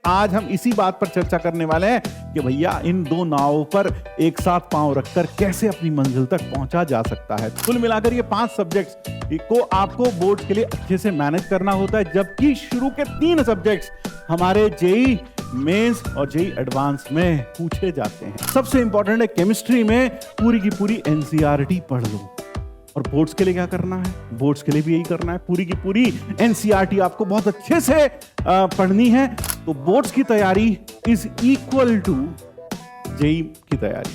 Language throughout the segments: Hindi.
आज हम इसी बात पर चर्चा करने वाले हैं कि भैया इन दो नावों पर एक साथ पांव रखकर कैसे अपनी मंजिल तक पहुंचा जा सकता है। कुल मिलाकर ये 5 सब्जेक्ट्स को आपको बोर्ड के लिए अच्छे से मैनेज करना होता है, जबकि शुरू के 3 सब्जेक्ट्स हमारे जेई मेंस और जेई एडवांस में पूछे जाते हैं। सबसे इंपॉर्टेंट है केमिस्ट्री में पूरी की पूरी एनसीईआरटी पढ़ लो। और बोर्ड्स के लिए क्या करना है? बोर्ड्स के लिए भी यही करना है, पूरी की पूरी एनसीईआरटी आपको बहुत अच्छे से पढ़नी है। तो बोर्ड्स की तैयारी इज इक्वल टू जेई की तैयारी,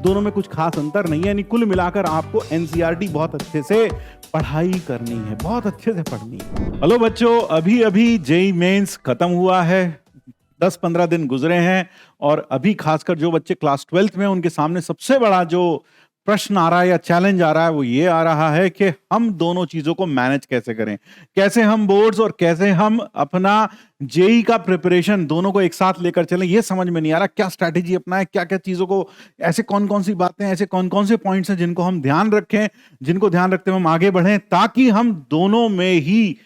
दोनों में कुछ खास अंतर नहीं है। यानी कुल मिलाकर आपको एनसीईआरटी बहुत अच्छे से पढ़ाई करनी है, बहुत अच्छे से पढ़नी है। हेलो बच्चों, अभी अभी जेई मेंस खत्म हुआ है, 10-15 दिन गुजरे हैं और अभी खासकर जो बच्चे क्लास 12th में उनके सामने सबसे बड़ा जो प्रश्न आ रहा है या चैलेंज आ रहा है वो ये आ रहा है कि हम दोनों चीजों को मैनेज कैसे करें, कैसे हम बोर्ड्स और कैसे हम अपना जेई का प्रिपरेशन दोनों को एक साथ लेकर चलें। ये समझ में नहीं आ रहा क्या स्ट्रैटेजी अपनाएं, क्या क्या चीजों को, ऐसे कौन कौन सी बातें, ऐसे कौन कौन से पॉइंट्स हैं जिनको हम ध्यान रखें, जिनको ध्यान रखते हुए हम आगे बढ़ें ताकि हम दोनों में ही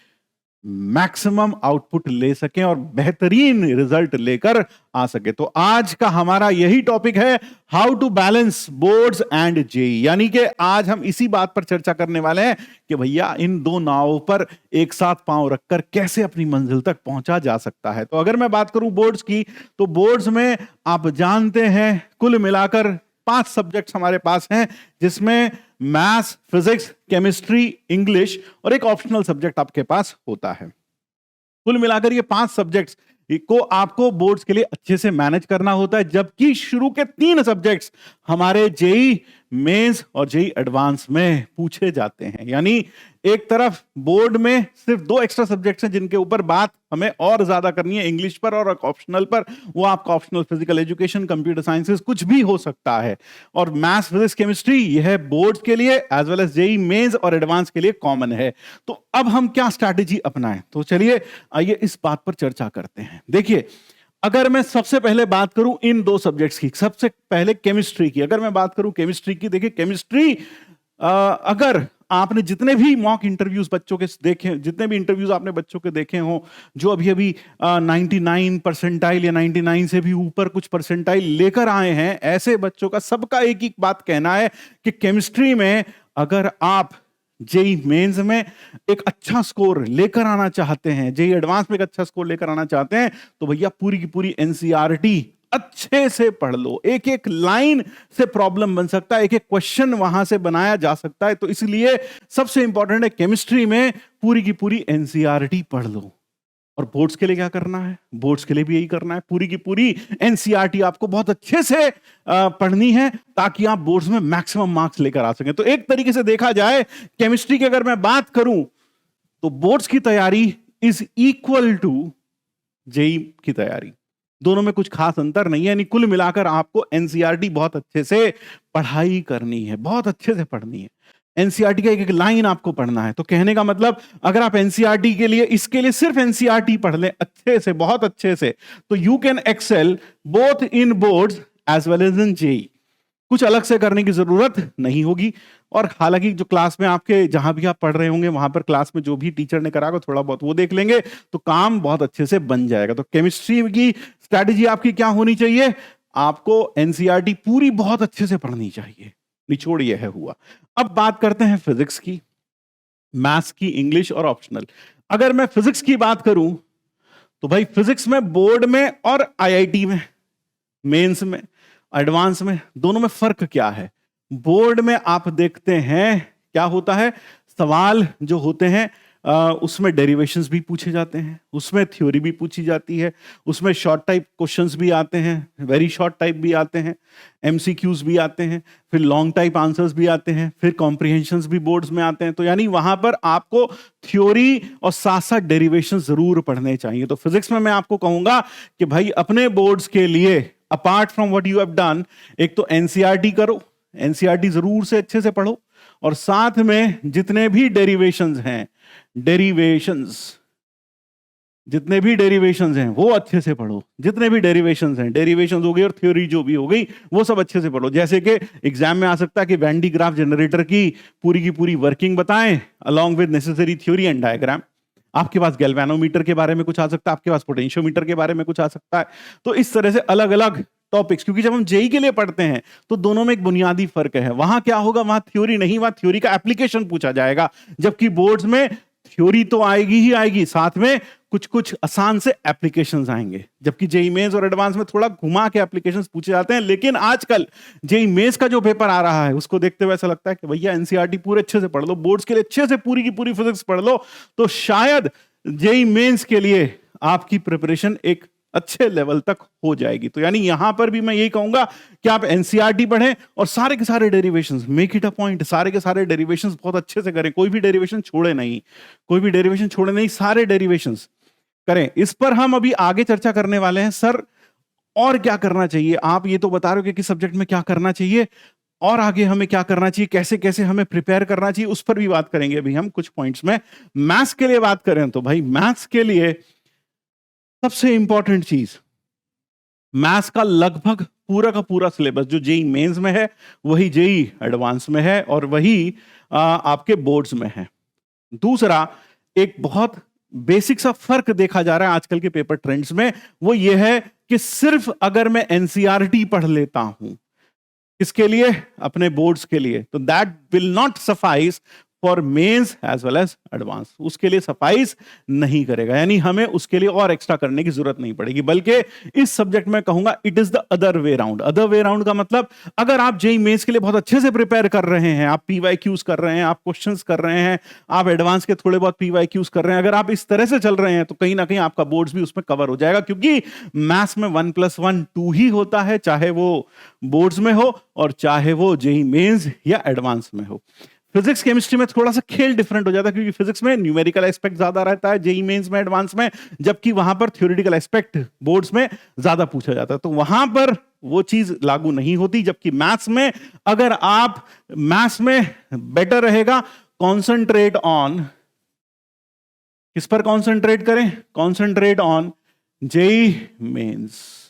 मैक्सिमम आउटपुट ले सकें और बेहतरीन रिजल्ट लेकर आ सके। तो आज का हमारा यही टॉपिक है, how to balance boards and JEE. यानी कि आज हम इसी बात पर चर्चा करने वाले हैं कि भैया इन दो नावों पर एक साथ पांव रखकर कैसे अपनी मंजिल तक पहुंचा जा सकता है। तो अगर मैं बात करूं बोर्ड्स की, तो बोर्ड्स में आप जानते हैं कुल मिलाकर 5 सब्जेक्ट्स हमारे पास हैं, जिसमें मैथ्स, फिजिक्स, केमिस्ट्री, इंग्लिश और एक ऑप्शनल सब्जेक्ट आपके पास होता है। कुल मिलाकर ये 5 सब्जेक्ट्स को आपको बोर्ड्स के लिए अच्छे से मैनेज करना होता है, जबकि शुरू के 3 सब्जेक्ट्स हमारे जेई मेंस और जेई एडवांस में पूछे जाते हैं। यानी एक तरफ बोर्ड में सिर्फ 2 एक्स्ट्रा सब्जेक्ट्स हैं जिनके ऊपर बात हमें और ज्यादा करनी है, इंग्लिश पर और ऑप्शनल पर। वो आपका optional physical education, computer sciences कुछ भी हो सकता है। और मैथ्स, फिजिक्स, केमिस्ट्री यह बोर्ड के लिए as well as JEE Mains और एडवांस के लिए कॉमन है। तो अब हम क्या स्ट्रैटेजी अपनाएं? तो चलिए आइए इस बात पर चर्चा करते हैं। देखिए, अगर मैं सबसे पहले बात करूं इन 2 सब्जेक्ट्स की, सबसे पहले केमिस्ट्री की, अगर मैं बात करूं केमिस्ट्री की, देखिए केमिस्ट्री अगर आपने जितने भी मॉक इंटरव्यूज बच्चों के देखे, जितने भी इंटरव्यूज आपने बच्चों के देखे हों जो अभी अभी 99 परसेंटाइल या 99 से भी ऊपर कुछ परसेंटाइल लेकर आए हैं, ऐसे बच्चों का सबका एक ही बात कहना है कि केमिस्ट्री में अगर आप जेई मेंस में एक अच्छा स्कोर लेकर आना चाहते हैं, जेई एडवांस में एक अच्छा स्कोर लेकर आना चाहते हैं, तो भैया पूरी की पूरी एनसीईआरटी अच्छे से पढ़ लो। एक एक लाइन से प्रॉब्लम बन सकता है, एक एक क्वेश्चन वहां से बनाया जा सकता है। तो इसलिए सबसे इंपॉर्टेंट है केमिस्ट्री में पूरी की पूरी एनसीईआरटी पढ़ लो। और बोर्ड्स के लिए क्या करना है? बोर्ड्स के लिए भी यही करना है, पूरी की पूरी एनसीईआरटी आपको बहुत अच्छे से पढ़नी है ताकि आप बोर्ड्स में मैक्सिमम मार्क्स लेकर आ सकें। तो एक तरीके से देखा जाए केमिस्ट्री की अगर मैं बात करूं तो बोर्ड्स की तैयारी इज इक्वल टू जेई की तैयारी, दोनों में कुछ खास अंतर नहीं है। यानी कुल मिलाकर आपको एनसीईआरटी बहुत अच्छे से पढ़ाई करनी है, बहुत अच्छे से पढ़नी है। एनसीईआरटी का एक एक लाइन आपको पढ़ना है। तो कहने का मतलब अगर आप एनसीईआरटी के लिए, इसके लिए सिर्फ एनसीईआरटी पढ़ लें अच्छे से, बहुत अच्छे से, तो you can excel both in boards as well as in JEE. कुछ अलग से करने की जरूरत नहीं होगी। और हालांकि जो क्लास में आपके जहां भी आप पढ़ रहे होंगे वहां पर क्लास में जो भी टीचर ने करा थोड़ा बहुत वो देख लेंगे तो काम बहुत अच्छे से बन जाएगा। तो केमिस्ट्री की स्ट्रैटेजी आपकी क्या होनी चाहिए? आपको एनसीईआरटी पूरी बहुत अच्छे से पढ़नी चाहिए। निचोड़ यह हुआ। अब बात करते हैं फिजिक्स की, मैथ्स की, इंग्लिश और ऑप्शनल। अगर मैं फिजिक्स की बात करूं तो भाई फिजिक्स में बोर्ड में और आईआईटी में, मेंस में, एडवांस में, दोनों में फर्क क्या है? बोर्ड में आप देखते हैं क्या होता है, सवाल जो होते हैं उसमें डेरिवेशंस भी पूछे जाते हैं, उसमें थ्योरी भी पूछी जाती है, उसमें शॉर्ट टाइप क्वेश्चंस भी आते हैं, वेरी शॉर्ट टाइप भी आते हैं, एमसीक्यूज भी आते हैं, फिर लॉन्ग टाइप आंसर्स भी आते हैं, फिर कॉम्प्रिहेंशंस भी बोर्ड्स में आते हैं। तो यानी वहां पर आपको थ्योरी और साथ साथ डेरिवेशन जरूर पढ़ने चाहिए। तो फिजिक्स में मैं आपको कहूंगा कि भाई अपने बोर्ड्स के लिए apart from what you have done, एक तो एनसीईआरटी करो, एनसीईआरटी जरूर से अच्छे से पढ़ो, और साथ में जितने भी डेरिवेशंस हैं, जितने भी डेरिवेशंस हैं वो अच्छे से पढ़ो। जितने भी डेरिवेशंस हैं, डेरिवेशंस हो गई और थ्योरी जो भी हो गई वो सब अच्छे से पढ़ो। जैसे कि एग्जाम में आ सकता है कि वेन डी ग्राफ जनरेटर की पूरी वर्किंग बताएं along with necessary theory and diagram. आपके पास गैल्वेनोमीटर के बारे में कुछ आ सकता है, आपके पास पोटेंशियोमीटर के बारे में कुछ आ सकता है। तो इस तरह से अलग अलग टॉपिक्स, क्योंकि जब हम जेई के लिए पढ़ते हैं तो दोनों में एक बुनियादी फर्क है। वहां क्या होगा, वहां थ्योरी नहीं, वहां थ्योरी का एप्लीकेशन पूछा जाएगा, जबकि बोर्ड्स में थ्योरी तो आएगी ही आएगी, साथ में कुछ कुछ आसान से एप्लीकेशंस आएंगे। जबकि जेई मेंस और एडवांस में थोड़ा घुमा के एप्लीकेशंस पूछे जाते हैं। लेकिन आजकल जेई मेंस का जो पेपर आ रहा है उसको देखते हुए ऐसा लगता है कि भैया एनसीईआरटी पूरे अच्छे से पढ़ लो, बोर्ड्स के लिए अच्छे से पूरी की पूरी फिजिक्स पढ़ लो, तो शायद जेई मेंस के लिए आपकी प्रिपरेशन एक अच्छे लेवल तक हो जाएगी। तो यानी यहां पर भी मैं यही कहूंगा कि आप एनसीईआरटी पढ़ें और सारे के सारे derivations, make it a point, सारे के सारे डेरिवेशंस बहुत अच्छे से करें, कोई भी डेरिवेशन छोड़े नहीं, कोई भी डेरिवेशन छोड़े नहीं, सारे डेरिवेशंस करें। इस पर हम अभी आगे चर्चा करने वाले हैं। सर और क्या करना चाहिए, आप ये तो बता रहे हो कि किस सब्जेक्ट में क्या करना चाहिए, और आगे हमें क्या करना चाहिए, कैसे कैसे हमें प्रिपेयर करना चाहिए, उस पर भी बात करेंगे अभी हम कुछ पॉइंट्स में। मैथ्स के लिए बात करें तो भाई मैथ्स के लिए सबसे इंपॉर्टेंट चीज, मैथ्स का लगभग पूरा का पूरा सिलेबस जो जेई मेंस में है वही जेई एडवांस में है और वही आपके बोर्ड्स में है। दूसरा, एक बहुत बेसिक सा फर्क देखा जा रहा है आजकल के पेपर ट्रेंड्स में, वो ये है कि सिर्फ अगर मैं एनसीईआरटी पढ़ लेता हूं, इसके लिए, अपने बोर्ड्स के लिए, तो that will not suffice for Mains as well as advance, उसके लिए सफाइस नहीं करेगा। यानी हमें उसके लिए और एक्स्ट्रा करने की जरूरत नहीं पड़ेगी, बल्कि इस सब्जेक्ट में कहूंगा it is the other way round. Other way round का मतलब, अगर आप जेई मेंस के लिए बहुत अच्छे से प्रिपेयर कर रहे हैं, आप पीवाईक्यूज कर रहे हैं, आप क्वेश्चंस कर रहे हैं, आप एडवांस के थोड़े बहुत पीवाईक्यूज कर रहे हैं, अगर आप इस तरह से चल रहे हैं तो कहीं ना कहीं आपका बोर्ड्स भी उसमें कवर हो जाएगा, क्योंकि मैथ्स में 1+1 2 ही होता है, चाहे वो बोर्ड्स में हो और चाहे वो जेई मेंस या एडवांस में हो। फिजिक्स केमिस्ट्री में थोड़ा सा खेल डिफरेंट हो जाता है, क्योंकि फिजिक्स में न्यूमेरिकल एस्पेक्ट ज्यादा रहता है जेई मेंस में, एडवांस में, जबकि वहां पर थ्योरेटिकल एस्पेक्ट बोर्ड्स में ज्यादा पूछा जाता है, तो वहां पर वो चीज लागू नहीं होती। जबकि मैथ्स में, अगर आप मैथ्स में बेटर रहेगा, कॉन्सेंट्रेट ऑन, किस पर कॉन्सेंट्रेट करें, concentrate on JEE Mains.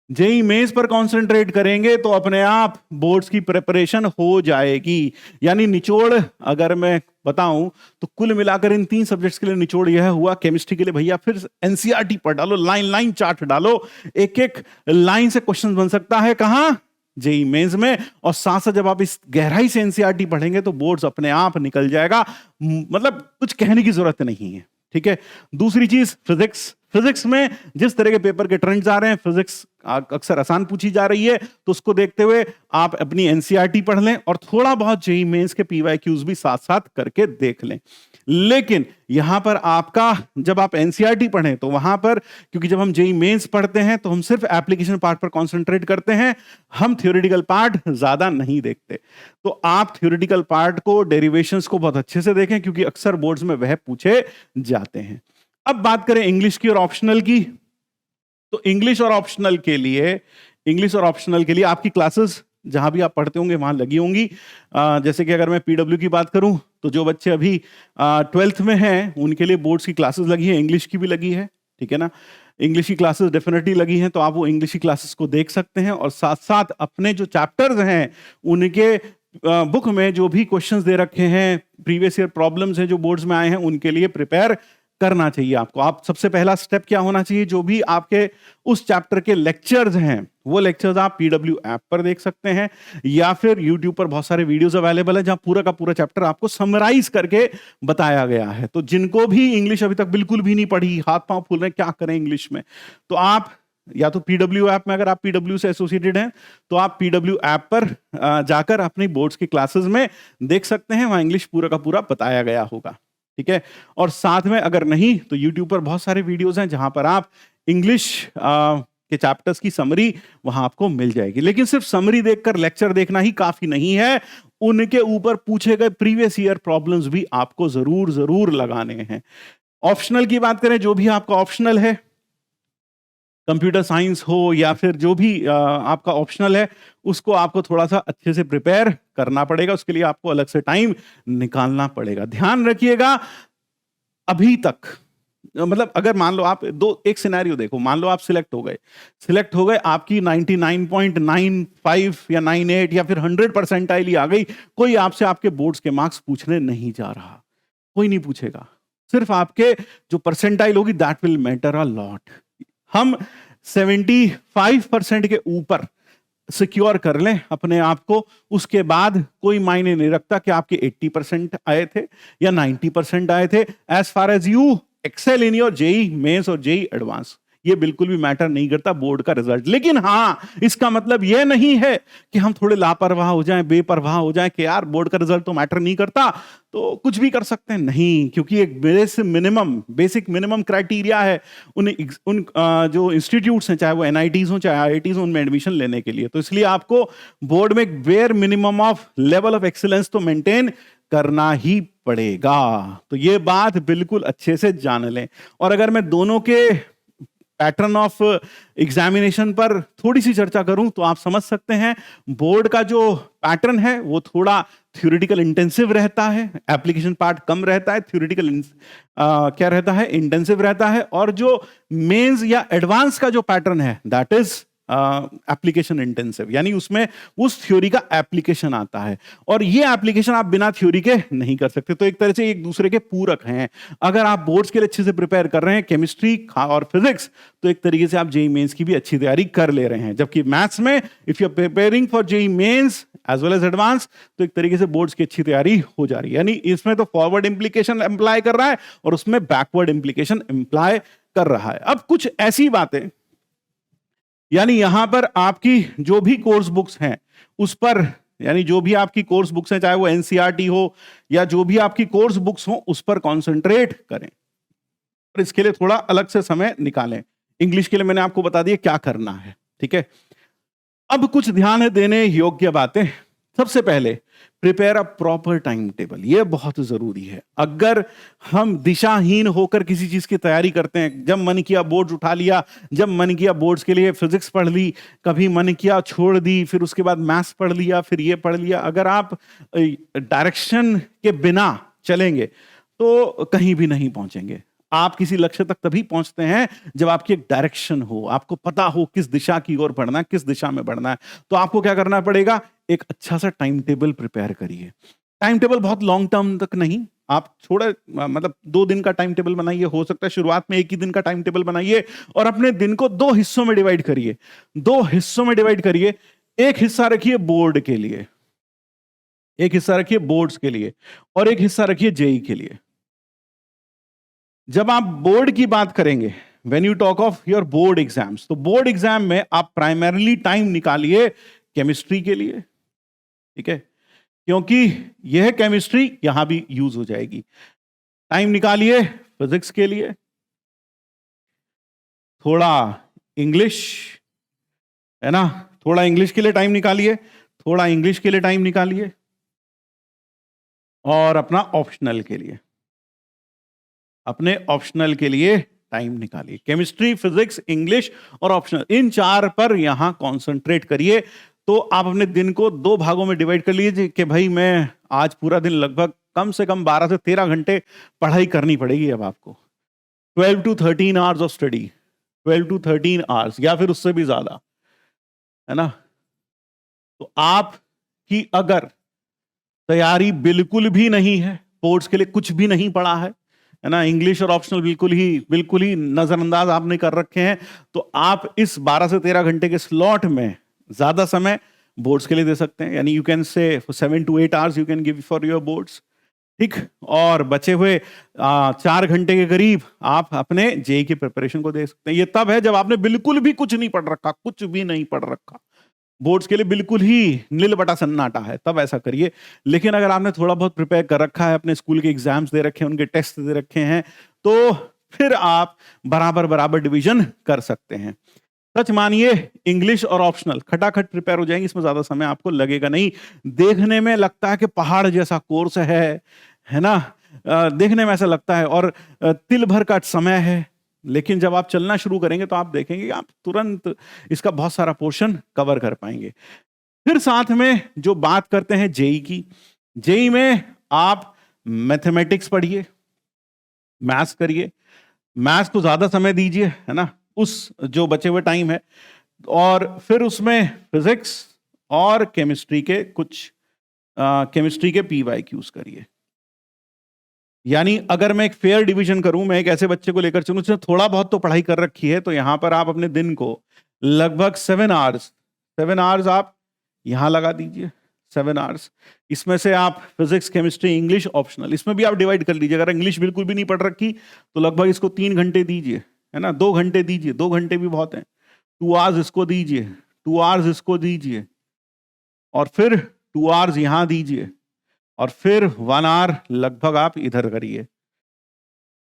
JEE Mains पर कंसंट्रेट करेंगे तो अपने आप बोर्ड्स की प्रिपरेशन हो जाएगी। यानी निचोड़ अगर मैं बताऊं तो कुल मिलाकर इन 3 सब्जेक्ट्स के लिए निचोड़ यह हुआ, केमिस्ट्री के लिए भैया फिर एनसीईआरटी पर डालो, लाइन लाइन चार्ट डालो, एक एक लाइन से क्वेश्चन बन सकता है, कहां, जेई मेंस में। और साथ साथ जब आप इस गहराई से एनसीईआरटी पढ़ेंगे तो बोर्ड्स अपने आप निकल जाएगा, मतलब कुछ कहने की जरूरत नहीं है। ठीक है। दूसरी चीज, फिजिक्स। फिजिक्स में जिस तरह के पेपर के ट्रेंड्स आ रहे हैं, फिजिक्स अक्सर आसान पूछी जा रही है, तो उसको देखते हुए आप अपनी एनसीईआरटी पढ़ लें और थोड़ा बहुत जेईई मेंस के पीवाईक्यूज भी साथ साथ करके देख लें। लेकिन यहां पर आपका, जब आप एनसीईआरटी पढ़ें तो वहां पर, क्योंकि जब हम जेईई मेंस पढ़ते हैं तो हम सिर्फ एप्लीकेशन पार्ट पर कंसंट्रेट करते हैं, हम थ्योरेटिकल पार्ट ज्यादा नहीं देखते। तो आप थ्योरेटिकल पार्ट को, डेरिवेशंस को बहुत अच्छे से देखें, क्योंकि अक्सर बोर्ड्स में वह पूछे जाते हैं। अब बात करें इंग्लिश की और ऑप्शनल की, तो इंग्लिश और ऑप्शनल के लिए आपकी क्लासेस जहां भी आप पढ़ते होंगे वहां लगी होंगी। जैसे कि अगर मैं पीडब्ल्यू की बात करूं तो जो बच्चे अभी 12th में हैं उनके लिए बोर्ड्स की क्लासेस लगी है, इंग्लिश की भी लगी है, ठीक है ना। इंग्लिश की क्लासेस डेफिनेटली लगी हैं, तो आप वो इंग्लिश की क्लासेस को देख सकते हैं और साथ साथ अपने जो चैप्टर्स हैं उनके बुक में जो भी क्वेश्चंस दे रखे हैं, प्रीवियस ईयर प्रॉब्लम्स हैं जो बोर्ड्स में आए हैं, उनके लिए प्रिपेयर करना चाहिए आपको। आप सबसे पहला स्टेप क्या होना चाहिए, जो भी आपके उस चैप्टर के लेक्चर्स हैं वो लेक्चर्स आप पीडब्ल्यू ऐप पर देख सकते हैं, या फिर यूट्यूब पर बहुत सारे वीडियोस अवेलेबल है जहां पूरा का पूरा चैप्टर आपको समराइज करके बताया गया है। तो जिनको भी इंग्लिश अभी तक बिल्कुल भी नहीं पढ़ी, हाथ पांव फूल रहे क्या करें इंग्लिश में, तो आप या तो पीडब्ल्यू ऐप में, अगर आप पीडब्ल्यू से एसोसिएटेड हैं तो आप पीडब्ल्यू ऐप पर जाकर अपनी बोर्ड्स की क्लासेस में देख सकते हैं, वहां इंग्लिश पूरा का पूरा बताया गया होगा, ठीक है। और साथ में अगर नहीं तो YouTube पर बहुत सारे वीडियोस हैं जहां पर आप इंग्लिश के चैप्टर्स की समरी वहां आपको मिल जाएगी। लेकिन सिर्फ समरी देखकर लेक्चर देखना ही काफी नहीं है, उनके ऊपर पूछे गए प्रीवियस ईयर प्रॉब्लम्स भी आपको जरूर जरूर लगाने हैं। ऑप्शनल की बात करें, जो भी आपका ऑप्शनल है, कंप्यूटर साइंस हो या फिर जो भी आपका ऑप्शनल है, उसको आपको थोड़ा सा अच्छे से प्रिपेयर करना पड़ेगा, उसके लिए आपको अलग से टाइम निकालना पड़ेगा। ध्यान रखिएगा, अभी तक मतलब अगर मान लो आप एक सिनेरियो देखो, मान लो आप सिलेक्ट हो गए, आपकी 99.95 या 98 या फिर 100 परसेंटाइल ही आ गई, कोई आपसे आपके बोर्ड्स के मार्क्स पूछने नहीं जा रहा, कोई नहीं पूछेगा, सिर्फ आपके जो परसेंटाइल होगी that will matter a lot. हम 75% के ऊपर सिक्योर कर लें अपने आप को, उसके बाद कोई मायने नहीं रखता कि आपके 80% आए थे या 90% आए थे। As far as you excel in your JEE Mains और जेई एडवांस, ये बिल्कुल भी मैटर नहीं करता बोर्ड का रिजल्ट। लेकिन हाँ, इसका मतलब यह नहीं है कि हम थोड़े लापरवाह हो जाएं, बेपरवाह हो जाएं कि यार बोर्ड का रिजल्ट तो मैटर नहीं करता तो कुछ भी कर सकते हैं। नहीं, क्योंकि एक बेसिक मिनिमम क्राइटेरिया है उन जो इंस्टीट्यूट्स हैं, चाहे वो एनआईटीज हो चाहे आईआईटीज हो, उनमें एडमिशन लेने के लिए। तो इसलिए आपको बोर्ड में एक bare minimum of level of excellence तो मेंटेन करना ही पड़ेगा। तो ये बात बिल्कुल अच्छे से जान लें। और अगर मैं दोनों के पैटर्न ऑफ एग्जामिनेशन पर थोड़ी सी चर्चा करूं तो आप समझ सकते हैं बोर्ड का जो पैटर्न है वो थोड़ा थ्योरेटिकल इंटेंसिव रहता है, एप्लीकेशन पार्ट कम रहता है, थ्योरेटिकल क्या रहता है, इंटेंसिव रहता है। और जो मेंस या एडवांस का जो पैटर्न है दैट इज एप्लीकेशन इंटेंसिव, यानी उसमें उस थ्योरी का एप्लीकेशन आता है। और ये एप्लीकेशन आप बिना थ्योरी के नहीं कर सकते। तो एक तरह से एक दूसरे के पूरक हैं। अगर आप बोर्ड्स के लिए अच्छे से प्रिपेयर कर रहे हैं केमिस्ट्री और फिजिक्स, तो एक तरीके से आप जेई मेंस की भी अच्छी तैयारी कर ले रहे हैं। जबकि मैथ्स में if you are preparing for JEE Mains as well as advance, तो एक तरीके से बोर्ड्स की अच्छी तैयारी हो जा रही है। यानी इसमें तो फॉरवर्ड इंप्लीकेशन इंप्लाई कर रहा है और उसमें बैकवर्ड इंप्लीकेशन इंप्लाई कर रहा है। अब कुछ ऐसी बातें, यानी यहां पर आपकी जो भी कोर्स बुक्स हैं उस पर, यानी जो भी आपकी कोर्स बुक्स हैं, चाहे वो एनसीईआरटी हो या जो भी आपकी कोर्स बुक्स हो, उस पर कॉन्सेंट्रेट करें और इसके लिए थोड़ा अलग से समय निकालें। इंग्लिश के लिए मैंने आपको बता दिया क्या करना है, ठीक है। अब कुछ ध्यान देने योग्य बातें। सबसे पहले prepare a proper time table, यह बहुत जरूरी है। अगर हम दिशाहीन होकर किसी चीज की तैयारी करते हैं, जब मन किया बोर्ड्स उठा लिया, जब मन किया बोर्ड्स के लिए फिजिक्स पढ़ ली, कभी मन किया छोड़ दी, फिर उसके बाद मैथ्स पढ़ लिया, फिर ये पढ़ लिया, अगर आप डायरेक्शन के बिना चलेंगे तो कहीं भी नहीं पहुंचेंगे। आप किसी लक्ष्य तक तभी पहुंचते हैं जब आपकी एक डायरेक्शन हो, आपको पता हो किस दिशा की ओर बढ़ना है, किस दिशा में बढ़ना है। तो आपको क्या करना पड़ेगा, एक अच्छा सा टाइम टेबल प्रिपेयर करिए। टाइम टेबल बहुत लॉन्ग टर्म तक नहीं, आप थोड़ा मतलब 2 दिन का टाइम टेबल बनाइए, हो सकता है शुरुआत में 1 ही दिन का टाइम टेबल बनाइए और अपने दिन को 2 हिस्सों में डिवाइड करिए। 2 हिस्सों में डिवाइड करिए। एक हिस्सा रखिए बोर्ड के लिए, एक हिस्सा रखिए बोर्ड्स के लिए और एक हिस्सा रखिए जेई के लिए। जब आप बोर्ड की बात करेंगे, when you talk of your board exams, तो बोर्ड एग्जाम में आप प्राइमरीली टाइम निकालिए केमिस्ट्री के लिए, ठीक है, क्योंकि यह केमिस्ट्री यहां भी यूज हो जाएगी। टाइम निकालिए फिजिक्स के लिए, थोड़ा इंग्लिश, है ना, थोड़ा इंग्लिश के लिए टाइम निकालिए, थोड़ा इंग्लिश के लिए टाइम निकालिए और अपना ऑप्शनल के लिए, अपने ऑप्शनल के लिए टाइम निकालिए। केमिस्ट्री, फिजिक्स, इंग्लिश और ऑप्शनल, इन 4 पर यहां कॉन्सेंट्रेट करिए। तो आप अपने दिन को 2 भागों में डिवाइड कर लीजिए कि भाई मैं आज पूरा दिन लगभग कम से कम 12 से 13 घंटे पढ़ाई करनी पड़ेगी। अब आपको 12 to 13 hours of study, 12 to 13 hours या फिर उससे भी ज्यादा, है ना। तो आपकी अगर तैयारी बिल्कुल भी नहीं है, बोर्ड्स के लिए कुछ भी नहीं पढ़ा है ना, इंग्लिश और ऑप्शनल बिल्कुल ही नजरअंदाज आपने कर रखे हैं, तो आप इस 12 से 13 घंटे के स्लॉट में ज्यादा समय बोर्ड्स के लिए दे सकते हैं। यानी you can say 7 to 8 hours you can give for your boards, ठीक। और बचे हुए 4 घंटे के करीब आप अपने जेई की प्रिपरेशन को दे सकते हैं। ये तब है जब आपने बिल्कुल भी कुछ नहीं पढ़ रखा, कुछ भी नहीं पढ़ रखा, बोर्ड्स के लिए बिल्कुल ही नील बटा सन्नाटा है, तब ऐसा करिए। लेकिन अगर आपने थोड़ा बहुत प्रिपेयर कर रखा है, अपने स्कूल के एग्जाम्स दे रखे हैं, उनके टेस्ट दे रखे हैं, तो फिर आप बराबर डिवीजन कर सकते हैं। सच मानिए इंग्लिश और ऑप्शनल खटाखट प्रिपेयर हो जाएंगे, इसमें ज्यादा समय आपको लगेगा नहीं। देखने में लगता है कि पहाड़ जैसा कोर्स है ना, देखने में ऐसा लगता है और तिल भर का समय है, लेकिन जब आप चलना शुरू करेंगे तो आप देखेंगे कि आप तुरंत इसका बहुत सारा पोर्शन कवर कर पाएंगे। फिर साथ में जो बात करते हैं जेई की, जेई में आप मैथमेटिक्स पढ़िए, मैथ्स करिए, मैथ्स को ज्यादा समय दीजिए, है ना, उस जो बचे हुए टाइम है। और फिर उसमें फिजिक्स और केमिस्ट्री के PYQs करिए। यानी अगर मैं एक फेयर डिवीजन करूं, मैं एक ऐसे बच्चे को लेकर चलूं जिसने थोड़ा बहुत तो पढ़ाई कर रखी है, तो यहां पर आप अपने दिन को लगभग 7 आवर्स आप यहां लगा दीजिए। 7 आवर्स, इसमें से आप फिजिक्स, केमिस्ट्री, इंग्लिश ऑप्शनल, इसमें भी आप डिवाइड कर लीजिए। अगर इंग्लिश बिल्कुल भी नहीं पढ़ रखी तो लगभग इसको 3 घंटे दीजिए, है ना, 2 घंटे दीजिए, 2 घंटे भी बहुत है। 2 आवर्स इसको दीजिए, 2 आवर्स इसको दीजिए, और फिर 2 आवर्स यहां दीजिए, और फिर 1 आवर लगभग आप इधर करिए।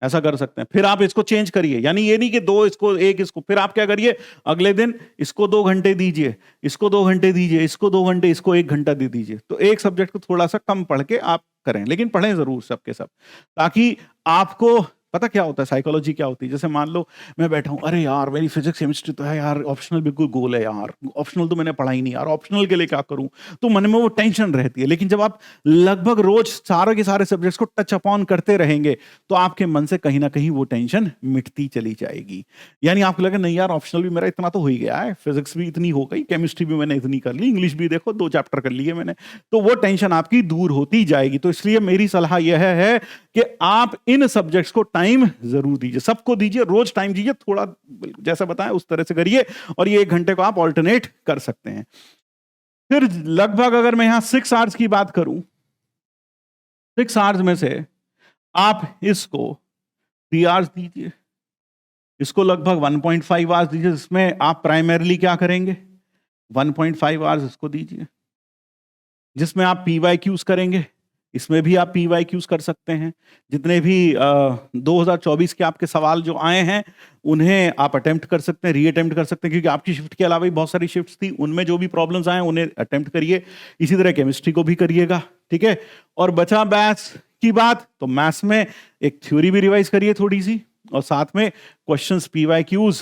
ऐसा कर सकते हैं। फिर आप इसको चेंज करिए, यानी ये नहीं कि 2 इसको 1 इसको, फिर आप क्या करिए, अगले दिन इसको 2 घंटे दीजिए, इसको 2 घंटे दीजिए, इसको 2 घंटे, इसको 1 घंटा दे दीजिए। तो एक सब्जेक्ट को थोड़ा सा कम पढ़ के आप करें, लेकिन पढ़ें जरूर सबके सब, ताकि आपको पता क्या होता है, साइकोलॉजी क्या होती है। जैसे मान लो मैं बैठा हूं, अरे यार मेरी फिजिक्स केमिस्ट्री तो है यार, ऑप्शनल बिल्कुल गोल है यार, ऑप्शनल तो मैंने पढ़ा ही नहीं यार, ऑप्शनल के लिए क्या करूं, तो मन में वो टेंशन रहती है। लेकिन जब आप लगभग रोज सारे के सारे सब्जेक्ट्स को टच अपॉन करते रहेंगे तो आपके मन से कहीं ना कहीं वो टेंशन मिटती चली जाएगी। यानी आपको लगे नहीं यार, ऑप्शनल भी मेरा इतना तो हो ही गया है, फिजिक्स भी इतनी हो गई, केमिस्ट्री भी मैंने इतनी कर ली, इंग्लिश भी देखो 2 चैप्टर कर लिए मैंने, तो वो टेंशन आपकी दूर होती जाएगी। तो इसलिए मेरी सलाह यह है कि आप इन सब्जेक्ट्स को टाइम जरूर दीजिए, सबको दीजिए, रोज टाइम दीजिए, थोड़ा जैसा बताएं उस तरह से करिए, और ये 1 घंटे को आप ऑल्टरनेट कर सकते हैं। फिर लगभग अगर मैं यहां 6 आवर्स की बात करूं, 6 आवर्स में से आप इसको 3 आवर्स दीजिए, इसको लगभग 1.5 आवर्स दीजिए, जिसमें आप प्राइमरीली क्या करेंगे, 1.5 आवर्स इसको दीजिए, जिसमें आप PYQs करेंगे। इसमें भी आप PYQs कर सकते हैं। जितने भी 2024 के आपके सवाल जो आए हैं उन्हें आप अटेम्प्ट कर सकते हैं, रीअटेम्प्ट कर सकते हैं, क्योंकि आपकी शिफ्ट के अलावा भी बहुत सारी शिफ्ट्स थी, उनमें जो भी प्रॉब्लम्स आए उन्हें अटेम्प्ट करिए। इसी तरह केमिस्ट्री को भी करिएगा, ठीक है। और बचा मैथ्स की बात, तो मैथ्स में एक थ्योरी भी रिवाइज करिए थोड़ी सी, और साथ में क्वेश्चंस PYQs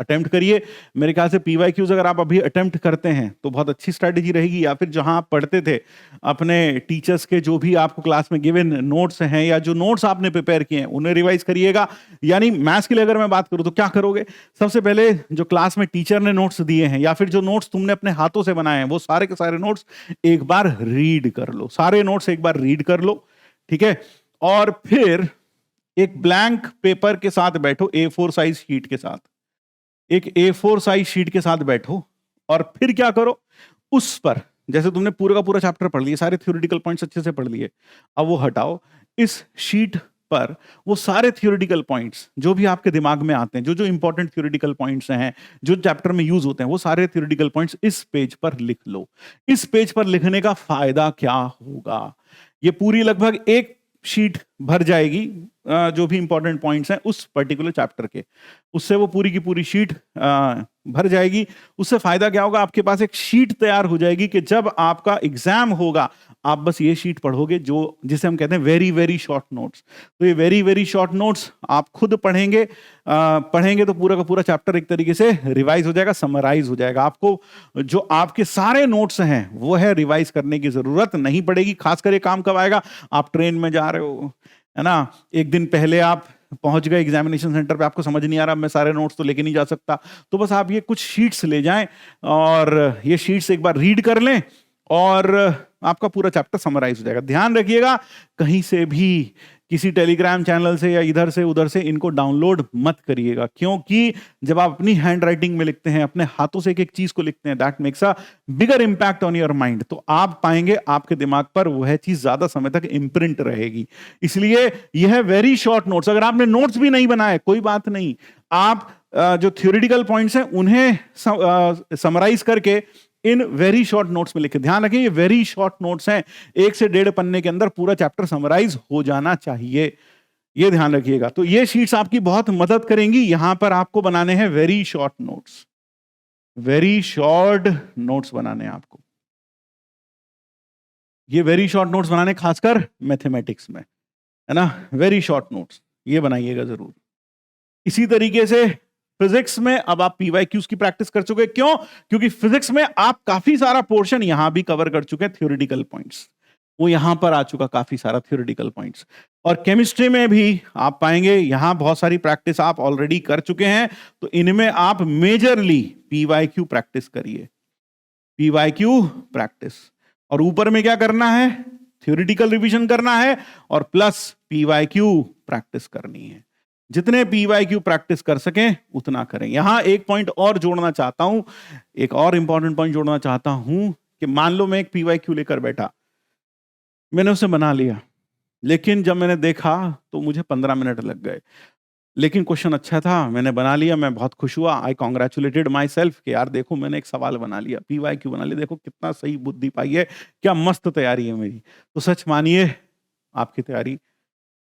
अटेम्प्ट करिए। मेरे ख्याल से PYQs अगर आप अभी अटेम्प्ट करते हैं तो बहुत अच्छी स्ट्रैटेजी रहेगी। या फिर जहां आप पढ़ते थे अपने टीचर्स के जो भी आपको क्लास में गिवन नोट्स हैं, या जो नोट्स आपने प्रिपेयर किए हैं, उन्हें रिवाइज करिएगा। यानी मैथ्स के लिए अगर मैं बात करूं तो क्या करोगे, सबसे पहले जो क्लास में टीचर ने नोट्स दिए हैं, या फिर जो नोट्स तुमने अपने हाथों से बनाए हैं, वो सारे के सारे नोट्स एक बार रीड कर लो, सारे नोट्स एक बार रीड कर लो, ठीक है। और फिर एक ब्लैंक पेपर के साथ बैठो, A4 साइज शीट के साथ, एक A4 साइज शीट के साथ बैठो, और फिर क्या करो, उस पर जैसे तुमने पूरा का पूरा चैप्टर पढ़ लिया, सारे थ्योरेटिकल पॉइंट्स अच्छे से पढ़ लिए, अब वो हटाओ, इस शीट पर वो सारे थ्योरेटिकल पॉइंट्स जो भी आपके दिमाग में आते हैं, जो जो इंपॉर्टेंट थ्योरेटिकल पॉइंट्स हैं, जो चैप्टर में यूज होते हैं, वो सारे थ्योरेटिकल पॉइंट्स इस पेज पर लिख लो। इस पेज पर लिखने का फायदा क्या होगा, ये पूरी लगभग एक शीट भर जाएगी, जो भी इंपॉर्टेंट पॉइंट्स हैं उस पर्टिकुलर चैप्टर के, उससे वो पूरी की पूरी शीट भर जाएगी। उससे फायदा क्या होगा, आपके पास एक शीट तैयार हो जाएगी कि जब आपका एग्जाम होगा आप बस ये शीट पढ़ोगे, जो जिसे हम कहते हैं वेरी वेरी शॉर्ट नोट्स। तो ये वेरी वेरी शॉर्ट नोट्स आप खुद पढ़ेंगे, पढ़ेंगे तो पूरा का पूरा चैप्टर एक तरीके से रिवाइज हो जाएगा, समराइज हो जाएगा। आपको जो आपके सारे नोट्स हैं वो है रिवाइज करने की जरूरत नहीं पड़ेगी। खासकर ये काम कब आएगा, आप ट्रेन में जा रहे हो, है ना, एक दिन पहले आप पहुंच गए एग्जामिनेशन सेंटर पे, आपको समझ नहीं आ रहा मैं सारे नोट्स तो लेके नहीं जा सकता, तो बस आप ये कुछ शीट्स ले जाएं और ये शीट्स एक बार रीड कर लें और आपका पूरा चैप्टर समराइज हो जाएगा। ध्यान रखिएगा कहीं से भी किसी टेलीग्राम चैनल से या इधर से उधर से इनको डाउनलोड मत करिएगा, क्योंकि जब आप अपनी हैंड राइटिंग में लिखते हैं, अपने हाथों से एक एक चीज को लिखते हैं, that makes a bigger impact on your mind. तो आप पाएंगे आपके दिमाग पर वह चीज ज्यादा समय तक इम्प्रिंट रहेगी। इसलिए यह वेरी शॉर्ट नोट्स, अगर आपने नोट्स भी नहीं बनाए कोई बात नहीं, आप जो थ्योरेटिकल पॉइंट्स हैं उन्हें समराइज करके इन वेरी शॉर्ट नोट्स में लिखे। ध्यान रखें ये वेरी शॉर्ट नोट्स हैं, 1 से 1.5 पन्ने के अंदर पूरा चैप्टर समराइज हो जाना चाहिए, ये ध्यान रखिएगा। तो ये शीट्स आपकी बहुत मदद करेंगी। यहां पर आपको बनाने हैं very short notes, very short notes बनाने हैं आपको। ये वेरी शॉर्ट नोट्स बनाने खासकर मैथमेटिक्स में, है ना, वेरी शॉर्ट नोट्स ये बनाइएगा जरूर। इसी तरीके से फिजिक्स में अब आप PYQs की प्रैक्टिस कर चुके, क्यों, क्योंकि फिजिक्स में आप काफी सारा पोर्शन यहां भी कवर कर चुके हैं, थ्योरेटिकल पॉइंट्स वो यहां पर आ चुका काफी सारा थ्योरेटिकल पॉइंट्स। और केमिस्ट्री में भी आप पाएंगे यहां बहुत सारी प्रैक्टिस आप ऑलरेडी कर चुके हैं, तो इनमें आप मेजरली PYQ प्रैक्टिस करिए, PYQ प्रैक्टिस। और ऊपर में क्या करना है, थ्योरेटिकल रिवीजन करना है और प्लस पीवाईक्यू प्रैक्टिस करनी है। जितने पीवाईक्यू प्रैक्टिस कर सकें उतना करें। यहां एक पॉइंट और जोड़ना चाहता हूं, एक और इंपॉर्टेंट पॉइंट जोड़ना चाहता हूं कि मान लो मैं एक पीवाईक्यू लेकर बैठा, मैंने उसे बना लिया, लेकिन जब मैंने देखा तो मुझे 15 मिनट लग गए। लेकिन क्वेश्चन अच्छा था, मैंने बना लिया, मैं बहुत खुश हुआ, आई कॉन्ग्रेचुलेटेड माई सेल्फ कि यार देखो मैंने एक सवाल बना लिया, पीवाईक्यू बना लिया, देखो कितना सही बुद्धि पाई है, क्या मस्त तैयारी है मेरी। तो सच मानिए आपकी तैयारी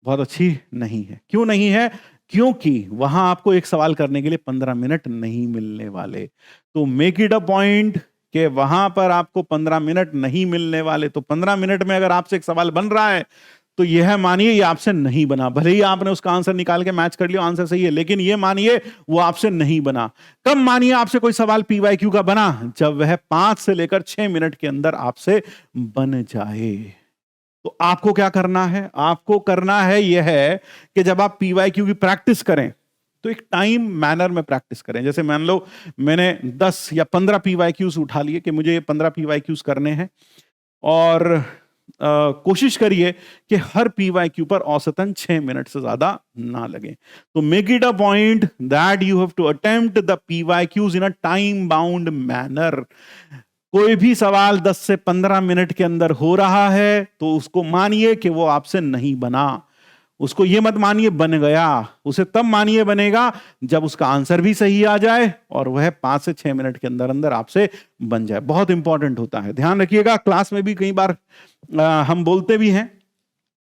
बहुत अच्छी नहीं है। क्यों नहीं है? क्योंकि वहां आपको एक सवाल करने के लिए 15 मिनट नहीं मिलने वाले। तो मेक इट अ पॉइंट कि वहां पर आपको 15 मिनट नहीं मिलने वाले। तो 15 मिनट में अगर आपसे एक सवाल बन रहा है तो यह मानिए ये आपसे नहीं बना। भले ही आपने उसका आंसर निकाल के मैच कर लिया, आंसर सही है, लेकिन ये मानिए वो आपसे नहीं बना। कब मानिए आपसे कोई सवाल पीवाईक्यू का बना? जब वह 5 से लेकर 6 मिनट के अंदर आपसे बन जाए। तो आपको क्या करना है? आपको करना है यह है कि जब आप पीवाईक्यू की प्रैक्टिस करें तो एक टाइम मैनर में प्रैक्टिस करें। जैसे मान लो मैंने 10 या 15 पीवाईक्यूज उठा लिए कि मुझे ये 15 पीवाईक्यूज करने हैं, और कोशिश करिए कि हर पीवाईक्यू पर औसतन 6 मिनट से ज्यादा ना लगे। तो make it a point that you have to attempt the PYQs in a time bound manner. कोई भी सवाल 10 से 15 मिनट के अंदर हो रहा है तो उसको मानिए कि वो आपसे नहीं बना। उसको ये मत मानिए बन गया, उसे तब मानिए बनेगा जब उसका आंसर भी सही आ जाए और वह 5 से 6 मिनट के अंदर अंदर आपसे बन जाए। बहुत इंपॉर्टेंट होता है, ध्यान रखिएगा। क्लास में भी कई बार हम बोलते भी हैं,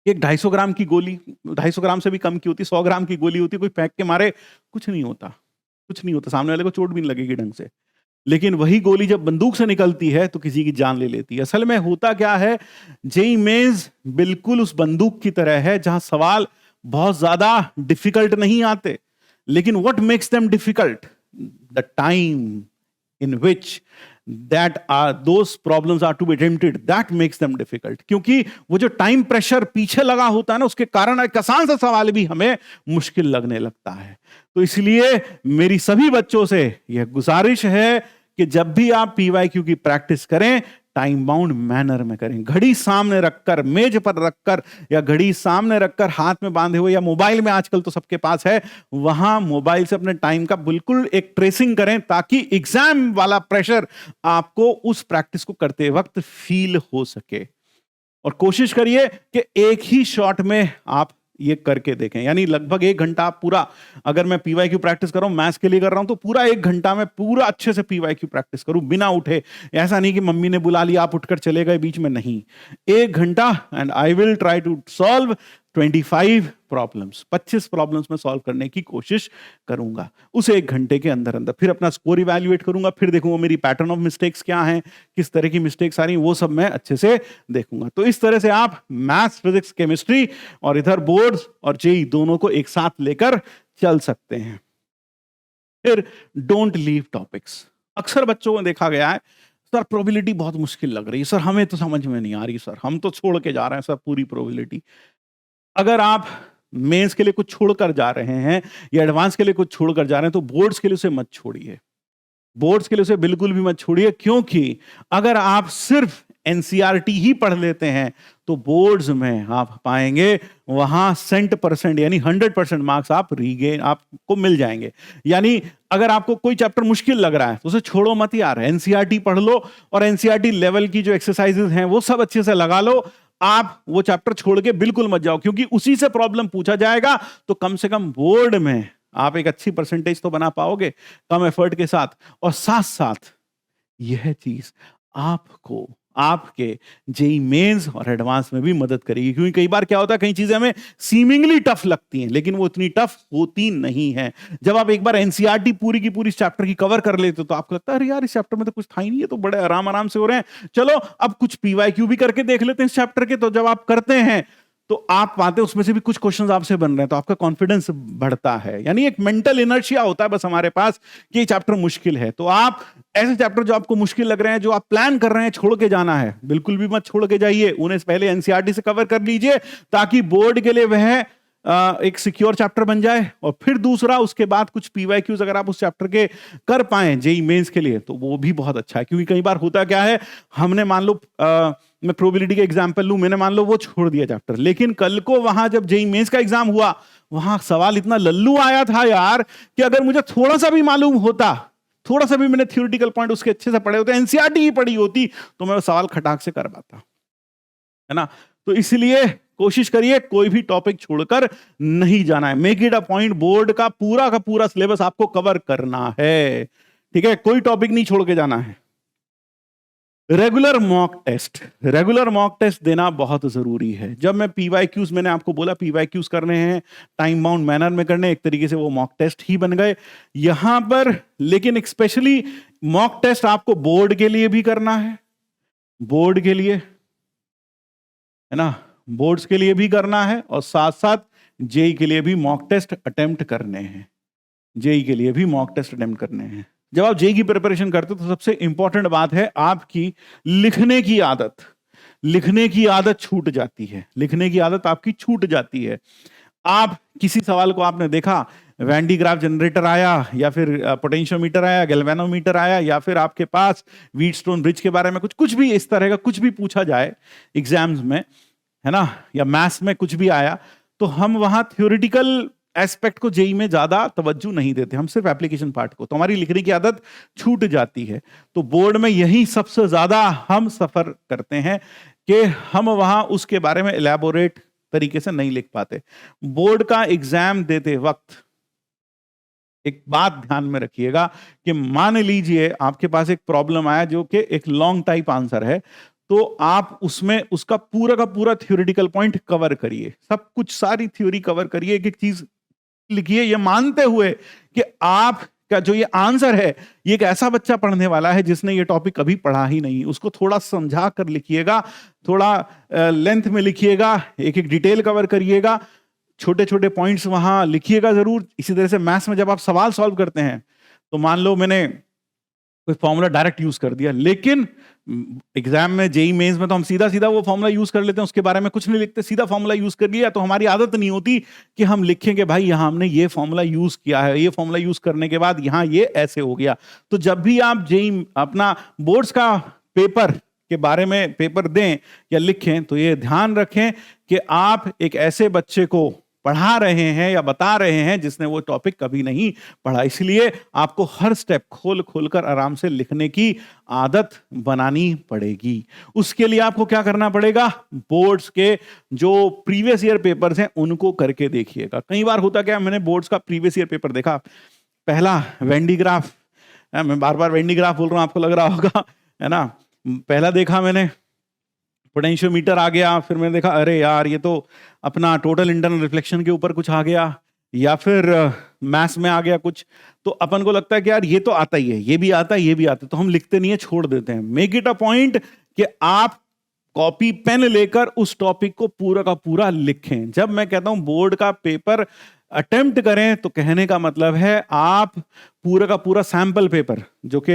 एक 250 ग्राम की गोली, 250 ग्राम से भी कम की होती, 100 ग्राम की गोली होती, कोई फेंक के मारे कुछ नहीं होता, कुछ नहीं होता, सामने वाले को चोट भी नहीं लगेगी ढंग से। लेकिन वही गोली जब बंदूक से निकलती है तो किसी की जान ले लेती है। असल में होता क्या है, जेईई मेंस बिल्कुल उस बंदूक की तरह है जहां सवाल बहुत ज्यादा डिफिकल्ट नहीं आते, लेकिन what makes them difficult? The time in which those problems are to be attempted, that makes them difficult। क्योंकि वो जो टाइम प्रेशर पीछे लगा होता है ना, उसके कारण एक आसान सा सवाल भी हमें मुश्किल लगने लगता है। तो इसलिए मेरी सभी बच्चों से यह गुजारिश है कि जब भी आप पीवाईक्यू की प्रैक्टिस करें टाइम बाउंड मैनर में करें। घड़ी सामने रखकर, मेज पर रखकर, या घड़ी सामने रखकर हाथ में बांधे हुए, या मोबाइल में आजकल तो सबके पास है, वहां मोबाइल से अपने टाइम का बिल्कुल एक ट्रेसिंग करें ताकि एग्जाम वाला प्रेशर आपको उस प्रैक्टिस को करते वक्त फील हो सके। और कोशिश करिए कि एक ही शॉट में आप ये करके देखें, यानी लगभग 1 घंटा पूरा। अगर मैं पीवाईक्यू प्रैक्टिस कर रहा हूं, मैथ्स के लिए कर रहा हूं, तो पूरा 1 घंटा में पूरा अच्छे से पीवाईक्यू प्रैक्टिस करूं बिना उठे। ऐसा नहीं कि मम्मी ने बुला लिया आप उठकर चले गए बीच में, नहीं। 1 घंटा and I will try to solve 25 problems, 25 problems में सॉल्व करने की कोशिश करूंगा उस 1 घंटे के अंदर अंदर। फिर अपना स्कोर इवैल्यूएट करूंगा, फिर देखूंगा मेरी पैटर्न ऑफ मिस्टेक्स क्या हैं, किस तरह की मिस्टेक्स आ रही हैं, वो सब मैं अच्छे से देखूंगा। तो इस तरह से आप मैथ्स, फिजिक्स, केमिस्ट्री और इधर बोर्ड्स और जेईई दोनों को एक साथ लेकर चल सकते हैं। फिर डोंट लीव टॉपिक्स। अक्सर बच्चों को देखा गया है, सर प्रोबेबिलिटी बहुत मुश्किल लग रही है, सर हमें तो समझ में नहीं आ रही, सर हम तो छोड़ के जा रहे हैं सर पूरी प्रोबेबिलिटी। अगर आप मेंस के लिए कुछ छोड़कर जा रहे हैं या एडवांस के लिए कुछ छोड़कर जा रहे हैं तो बोर्ड्स के लिए उसे मत छोड़िए, बोर्ड्स के लिए उसे बिल्कुल भी मत छोड़िए। क्योंकि अगर आप सिर्फ एनसीईआरटी ही पढ़ लेते हैं तो बोर्ड्स में आप पाएंगे वहां 100% यानी 100% मार्क्स आप रीगेन आपको मिल जाएंगे। यानी अगर आपको कोई चैप्टर मुश्किल लग रहा है तो उसे छोड़ो मत यार, एनसीईआरटी पढ़ लो और एनसीईआरटी लेवल की जो एक्सरसाइजेस हैं वो सब अच्छे से लगा लो। आप वो चैप्टर छोड़ के बिल्कुल मत जाओ, क्योंकि उसी से प्रॉब्लम पूछा जाएगा। तो कम से कम बोर्ड में आप एक अच्छी परसेंटेज तो बना पाओगे कम एफर्ट के साथ। और साथ साथ यह चीज आपको आपके जेईई मेंस और एडवांस में भी मदद करेगी। क्योंकि कई बार क्या होता है, कई चीजें हमें सीमिंगली टफ लगती हैं लेकिन वो इतनी टफ होती नहीं है। जब आप एक बार एनसीईआरटी पूरी की पूरी इस चैप्टर की कवर कर लेते हो तो आपको लगता है अरे यार इस चैप्टर में तो कुछ था ही नहीं, है तो बड़े आराम आराम से हो रहे हैं, चलो अब कुछ पीवाईक्यू भी करके देख लेते हैं इस चैप्टर के। तो जब आप करते हैं तो आप पाते हैं उसमें से भी कुछ क्वेश्चंस आपसे बन रहे हैं, तो आपका कॉन्फिडेंस बढ़ता है। यानी एक मेंटल इनर्शिया होता है बस हमारे पास कि ये चैप्टर मुश्किल है। तो आप ऐसे चैप्टर जो आपको मुश्किल लग रहे हैं, जो आप प्लान कर रहे हैं छोड़ के जाना है, बिल्कुल भी मत छोड़ के जाइए। उन्हें पहले एनसीईआरटी से कवर कर लीजिए ताकि बोर्ड के लिए वह एक सिक्योर चैप्टर बन जाए। और फिर दूसरा, उसके बाद कुछ पीवाईक्यूज अगर आप उस चैप्टर के कर पाए जेईई मेंस के लिए तो वो भी बहुत अच्छा है। क्योंकि कई बार होता क्या है, हमने मान लो मैं प्रोबेबिलिटी का एग्जांपल लूं, मैंने मान लो वो छोड़ दिया चैप्टर, लेकिन कल को वहां जब जेईई मेंस का एग्जाम हुआ, वहां सवाल इतना लल्लू आया था यार कि अगर मुझे थोड़ा सा भी मालूम होता, थोड़ा सा भी मैंने थ्योरेटिकल पॉइंट उसके अच्छे से पढ़े होते, एनसीईआरटी ही पढ़ी होती, तो मैं वो सवाल खटाक से कर पाता, है ना। तो इसलिए कोशिश करिए कोई भी टॉपिक छोड़कर नहीं जाना है। Make it a point, board का पूरा सिलेबस आपको कवर करना है, ठीक है, कोई टॉपिक नहीं छोड़ के जाना है। रेगुलर मॉक टेस्ट देना बहुत जरूरी है। जब मैं पीवाईक्यूज, मैंने आपको बोला पीवाईक्यूज करने हैं, टाइम बाउंड मैनर में करने, एक तरीके से वो मॉक टेस्ट ही बन गए यहां पर। लेकिन स्पेशली मॉक टेस्ट आपको बोर्ड के लिए भी करना है, बोर्ड के लिए, है ना, बोर्ड्स के लिए भी करना है, और साथ साथ जेई के लिए भी मॉक टेस्ट अटेम्प्ट करने हैं, जेई के लिए भी मॉक टेस्ट अटेम्प्ट करने हैं। जब आप जेई की प्रिपरेशन करते हो तो सबसे इंपॉर्टेंट बात है आपकी लिखने की आदत। लिखने की आदत छूट जाती है, लिखने की आदत आपकी छूट जाती है। आप किसी सवाल को आपने देखा, वैन डी ग्राफ जनरेटर आया, या फिर पोटेंशियोमीटर आया, गैल्वेनोमीटर आया, या फिर आपके पास व्हीटस्टोन ब्रिज के बारे में कुछ भी इस तरह का कुछ भी पूछा जाए एग्जाम्स में, है ना, या मैथ्स में कुछ भी आया, तो हम वहां थ्योरेटिकल एस्पेक्ट को जेई में ज्यादा तवज्जो नहीं देते, हम सिर्फ एप्लीकेशन पार्ट को, तो हमारी लिखने की आदत छूट जाती है। तो बोर्ड में यही सबसे ज्यादा हम सफर करते हैं कि हम वहां उसके बारे में इलेबोरेट तरीके से नहीं लिख पाते। बोर्ड का एग्जाम देते वक्त एक बात ध्यान में रखिएगा कि मान लीजिए आपके पास एक प्रॉब्लम आया जो कि एक लॉन्ग टाइप आंसर है, तो आप उसमें उसका पूरा का पूरा थ्योरेटिकल पॉइंट कवर करिए, सब कुछ सारी थ्योरी कवर करिए, एक एक चीज लिखिए, ये मानते हुए कि आप का जो ये आंसर है ये एक ऐसा बच्चा पढ़ने वाला है जिसने ये टॉपिक कभी पढ़ा ही नहीं, उसको थोड़ा समझा कर लिखिएगा, थोड़ा लेंथ में लिखिएगा, एक एक डिटेल कवर करिएगा, छोटे छोटे पॉइंट्स वहां लिखिएगा जरूर। इसी तरह से मैथ्स में जब आप सवाल सॉल्व करते हैं, तो मान लो मैंने कोई फॉर्मूला डायरेक्ट यूज कर दिया, लेकिन एग्जाम में जेई मेंस में तो हम सीधा सीधा वो फॉर्मूला यूज कर लेते हैं, उसके बारे में कुछ नहीं लिखते, सीधा फॉर्मूला यूज कर लिया, तो हमारी आदत नहीं होती कि हम लिखेंगे भाई यहां हमने ये फॉर्मूला यूज किया है, ये फॉर्मूला यूज करने के बाद यहां ये ऐसे हो गया। तो जब भी आप जेई अपना बोर्ड्स का पेपर के बारे में पेपर दें या लिखें, तो ये ध्यान रखें कि आप एक ऐसे बच्चे को पढ़ा रहे हैं या बता रहे हैं जिसने वो टॉपिक कभी नहीं पढ़ा। इसलिए आपको हर स्टेप खोल खोल कर आराम से लिखने की आदत बनानी पड़ेगी। उसके लिए आपको क्या करना पड़ेगा, बोर्ड्स के जो प्रीवियस ईयर पेपर्स हैं उनको करके देखिएगा। कई बार होता क्या, मैंने बोर्ड्स का प्रीवियस ईयर पेपर देखा, पहला वेन डी ग्राफ, मैं बार बार वेन डी ग्राफ बोल रहा हूं, आपको लग रहा होगा, है ना, पहला देखा मैंने पोटेंशियोमीटर आ गया, फिर मैंने देखा अरे यार ये तो अपना टोटल इंटरनल रिफ्लेक्शन के ऊपर कुछ आ गया, या फिर मैथ्स में आ गया कुछ, तो अपन को लगता है कि यार ये तो आता ही है, ये भी आता है, ये भी आता है, तो हम लिखते नहीं है, छोड़ देते हैं। मेक इट अ पॉइंट कि आप कॉपी पेन लेकर उस टॉपिक को पूरा का पूरा लिखें। जब मैं कहता हूं बोर्ड का पेपर अटेम्प्ट करें, तो कहने का मतलब है आप पूरा का पूरा सैंपल पेपर, जो कि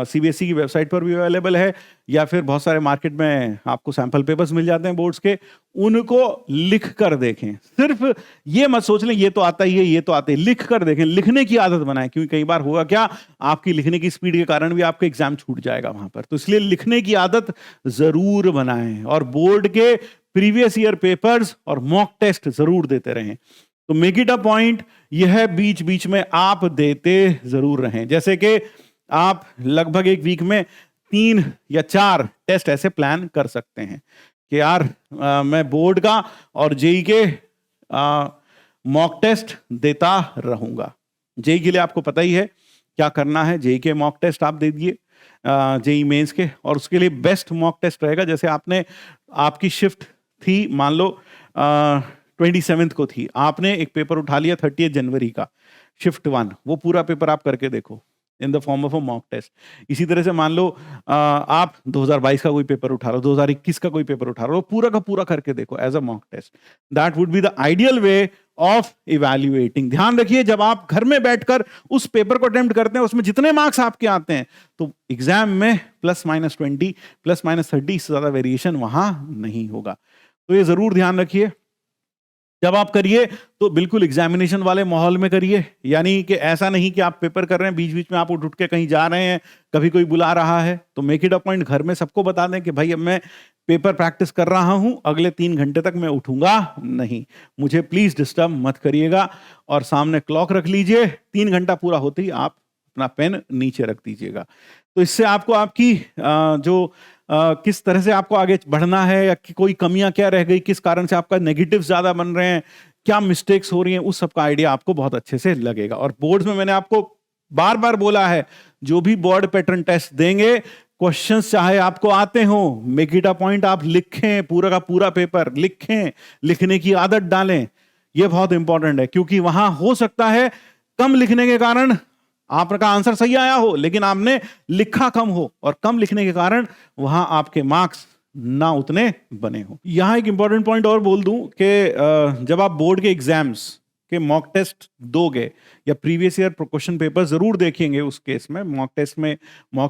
सीबीएसई की वेबसाइट पर भी अवेलेबल है, या फिर बहुत सारे मार्केट में आपको सैंपल पेपर्स मिल जाते हैं बोर्ड्स के, उनको लिख कर देखें। सिर्फ ये मत सोच लें ये तो आता ही है, ये तो आता है, लिख कर देखें, लिखने की आदत बनाएं, क्योंकि कई बार होगा क्या, आपकी लिखने की स्पीड के कारण भी आपका एग्जाम छूट जाएगा वहां पर। तो इसलिए लिखने की आदत जरूर बनाएं, और बोर्ड के प्रीवियस ईयर पेपर्स और मॉक टेस्ट जरूर देते रहें। तो मेक इट अ पॉइंट यह बीच बीच में आप देते जरूर रहें। जैसे कि आप लगभग एक वीक में 3 या 4 टेस्ट ऐसे प्लान कर सकते हैं कि यार मैं बोर्ड का और जेई के मॉक टेस्ट देता रहूंगा। जेई के लिए आपको पता ही है क्या करना है, जेई के मॉक टेस्ट आप दे दिए जेई मेंस के, और उसके लिए बेस्ट मॉक टेस्ट रहेगा, जैसे आपने आपकी शिफ्ट थी मान लो 27th को थी, आपने एक पेपर उठा लिया 30 जनवरी का, शिफ्ट 1, वो पूरा पेपर आप करके देखो in the form of a mock test. इसी तरह से मान लो आप 2022 का कोई पेपर उठा रहे हो, 2021 का कोई पेपर उठा रहे हो, पूरा का पूरा करके देखो as a mock test. That would be the ideal way of evaluating. ध्यान रखिए जब आप घर में बैठकर उस पेपर को अटेम्प्ट करते हैं, उसमें जितने मार्क्स आपके आते हैं, तो एग्जाम में +-20 +-30 से ज्यादा वेरिएशन वहां नहीं होगा। तो ये जरूर ध्यान रखिए। जब आप करिए तो बिल्कुल एग्जामिनेशन वाले माहौल में करिए, यानी कि ऐसा नहीं कि आप पेपर कर रहे हैं, बीच बीच में आप उठ उठ के कहीं जा रहे हैं, कभी कोई बुला रहा है, तो मेक इट अ पॉइंट घर में सबको बता दें कि भाई अब मैं पेपर प्रैक्टिस कर रहा हूं, अगले 3 घंटे तक मैं उठूंगा नहीं, मुझे प्लीज डिस्टर्ब मत करिएगा। और सामने क्लॉक रख लीजिए, 3 घंटा पूरा होते ही आप अपना पेन नीचे रख दीजिएगा। तो इससे आपको आपकी किस तरह से आपको आगे बढ़ना है, या कि कोई कमियां क्या रह गई, किस कारण से आपका नेगेटिव ज्यादा बन रहे हैं, क्या मिस्टेक्स हो रही हैं, उस सब का आइडिया आपको बहुत अच्छे से लगेगा। और बोर्ड्स में मैंने आपको बार बार बोला है, जो भी बोर्ड पैटर्न टेस्ट देंगे, क्वेश्चंस चाहे आपको आते हो, मेक इट अ पॉइंट आप लिखें, पूरा का पूरा पेपर लिखें, लिखने की आदत डालें। यह बहुत इंपॉर्टेंट है, क्योंकि वहां हो सकता है कम लिखने के कारण आपका आंसर सही आया हो, लेकिन आपने लिखा कम हो, और कम लिखने के कारण वहां आपके मार्क्स ना उतने बने हो। यहां एक इंपॉर्टेंट पॉइंट और बोल दूं कि जब आप बोर्ड के एग्जाम्स के मॉक टेस्ट दोगे या प्रीवियस ईयर क्वेश्चन पेपर जरूर देखेंगे, उस केस में मॉक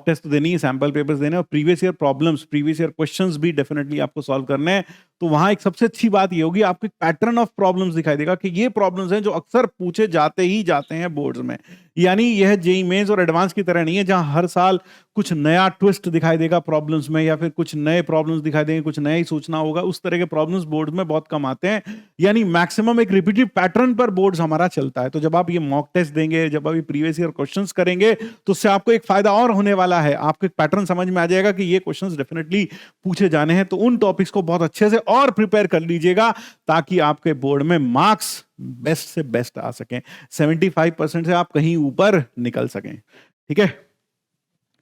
टेस्ट तो देनी है, सैंपल पेपर्स देने, और previous year problems, previous year questions भी डेफिनेटली आपको सॉल्व करने हैं। तो वहां एक सबसे अच्छी बात ये होगी, आपको एक पैटर्न ऑफ प्रॉब्लम्स दिखाई देगा कि ये प्रॉब्लम्स हैं जो अक्सर पूछे जाते ही जाते हैं बोर्ड्स में। यानी यह जेईई मेंस और एडवांस की तरह नहीं है, जहां हर साल कुछ नया ट्विस्ट दिखाई देगा प्रॉब्लम्स में, या फिर कुछ नए प्रॉब्लम्स दिखाई देंगे, कुछ नया ही सोचना होगा। उस तरह के प्रॉब्लम्स बोर्ड में बहुत कम आते हैं, यानी मैक्सिमम एक रिपीटेड पैटर्न पर बोर्ड्स हमारा चलता है। तो जब आप ये मॉक टेस्ट देंगे, जब आप ये प्रीवियस ईयर क्वेश्चंस करेंगे, तो उससे आपको एक फायदा और होने वाला है, आपको एक पैटर्न समझ में आ जाएगा कि ये क्वेश्चंस डेफिनेटली पूछे जाने हैं। तो उन टॉपिक्स को बहुत अच्छे से और प्रिपेयर कर लीजिएगा, ताकि आपके बोर्ड में मार्क्स बेस्ट से बेस्ट आ सकें, 75% से आप कहीं ऊपर निकल सकें। ठीक है,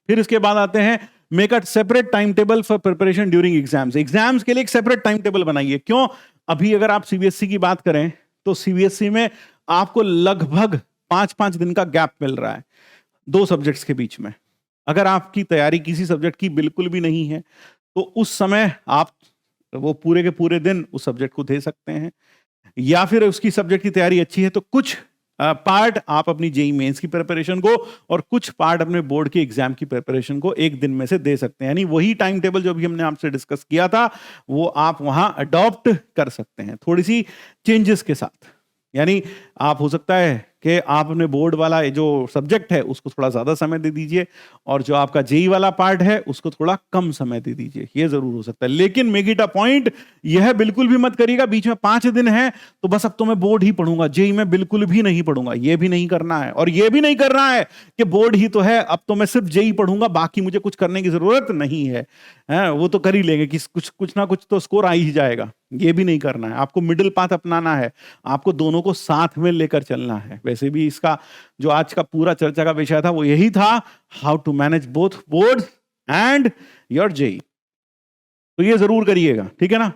फिर इसके बाद आते हैं, make a separate time table for preparation during exams. Exams के लिए एक सेपरेट टाइम टेबल बनाइए। क्यों? अभी अगर आप सीबीएसई की बात करें, तो सीबीएसई में आपको लगभग 5-5 दिन का गैप मिल रहा है 2 सब्जेक्ट्स के बीच में। अगर आपकी तैयारी किसी सब्जेक्ट की बिल्कुल भी नहीं है, तो उस समय आप वो पूरे के पूरे दिन उस सब्जेक्ट को दे सकते हैं, या फिर उसकी सब्जेक्ट की तैयारी अच्छी है तो कुछ पार्ट आप अपनी जेईई मेंस की प्रिपरेशन को, और कुछ पार्ट अपने बोर्ड के एग्जाम की प्रिपरेशन को एक दिन में से दे सकते हैं। यानी वही टाइम टेबल जो भी हमने आपसे डिस्कस किया था, वो आप वहां अडॉप्ट कर सकते हैं, थोड़ी सी चेंजेस के साथ। यानी आप, हो सकता है कि आप अपने बोर्ड वाला जो सब्जेक्ट है उसको थोड़ा ज्यादा समय दे दीजिए, और जो आपका जेईई वाला पार्ट है उसको थोड़ा कम समय दे दीजिए, ये जरूर हो सकता है। लेकिन मेक इट अ पॉइंट, यह बिल्कुल भी मत करिएगा बीच में 5 दिन है तो बस अब तो मैं बोर्ड ही पढ़ूंगा, जेईई में बिल्कुल भी नहीं पढ़ूंगा, ये भी नहीं करना है। और ये भी नहीं करना है कि बोर्ड ही तो है, अब तो मैं सिर्फ जेईई पढ़ूंगा, बाकी मुझे कुछ करने की जरूरत नहीं है, वो तो कर ही लेंगे, कि कुछ ना कुछ तो स्कोर आ ही जाएगा। ये भी नहीं करना है, आपको मिडिल पाथ अपनाना है, आपको दोनों को साथ में लेकर चलना है। वैसे भी इसका जो आज का पूरा चर्चा का विषय था वो यही था, how to manage both board and your JEE. तो ये जरूर करिएगा, ठीक है ना।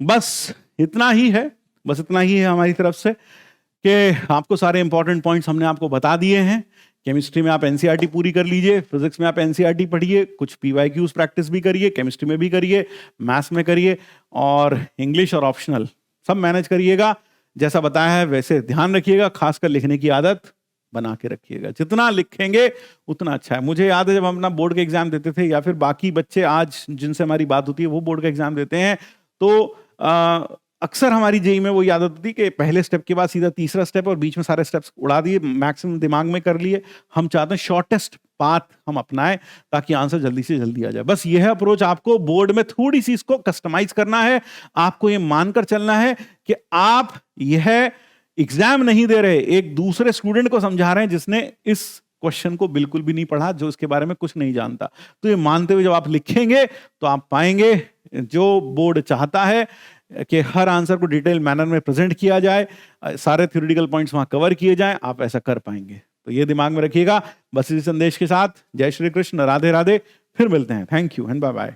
बस इतना ही है, बस इतना ही है हमारी तरफ से, कि आपको सारे इंपॉर्टेंट पॉइंट्स हमने आपको बता दिए हैं। केमिस्ट्री में आप एनसीईआरटी पूरी कर लीजिए, फिजिक्स में आप एनसीईआरटी पढ़िए, कुछ पीवाईक्यूज प्रैक्टिस भी करिए, केमिस्ट्री में भी करिए, मैथ्स में करिए, और इंग्लिश और ऑप्शनल सब मैनेज करिएगा। जैसा बताया है वैसे ध्यान रखिएगा, खासकर लिखने की आदत बना के रखिएगा। जितना लिखेंगे उतना अच्छा है। मुझे याद है जब हम अपना बोर्ड के एग्जाम देते थे, या फिर बाकी बच्चे आज जिनसे हमारी बात होती है वो बोर्ड का एग्जाम देते हैं, तो अक्सर हमारी जेईई में वो आदत होती कि पहले स्टेप के बाद सीधा तीसरा स्टेप, और बीच में सारे स्टेप्स उड़ा दिए, मैक्सिमम दिमाग में कर लिए। हम चाहते हैं शॉर्टेस्ट पाथ हम अपनाएं, ताकि आंसर जल्दी से जल्दी आ जाए। बस यह अप्रोच आपको बोर्ड में थोड़ी सी इसको कस्टमाइज करना है। आपको ये मानकर चलना है कि आप यह एग्जाम नहीं दे रहे, एक दूसरे स्टूडेंट को समझा रहे हैं जिसने इस क्वेश्चन को बिल्कुल भी नहीं पढ़ा, जो इसके बारे में कुछ नहीं जानता। तो ये मानते हुए जब आप लिखेंगे तो आप पाएंगे जो बोर्ड चाहता है कि हर आंसर को डिटेल मैनर में प्रेजेंट किया जाए, सारे थ्योरेटिकल पॉइंट्स वहां कवर किए जाएं, आप ऐसा कर पाएंगे। तो ये दिमाग में रखिएगा। बस इसी संदेश के साथ जय श्री कृष्ण, राधे राधे, फिर मिलते हैं। Thank you and bye bye.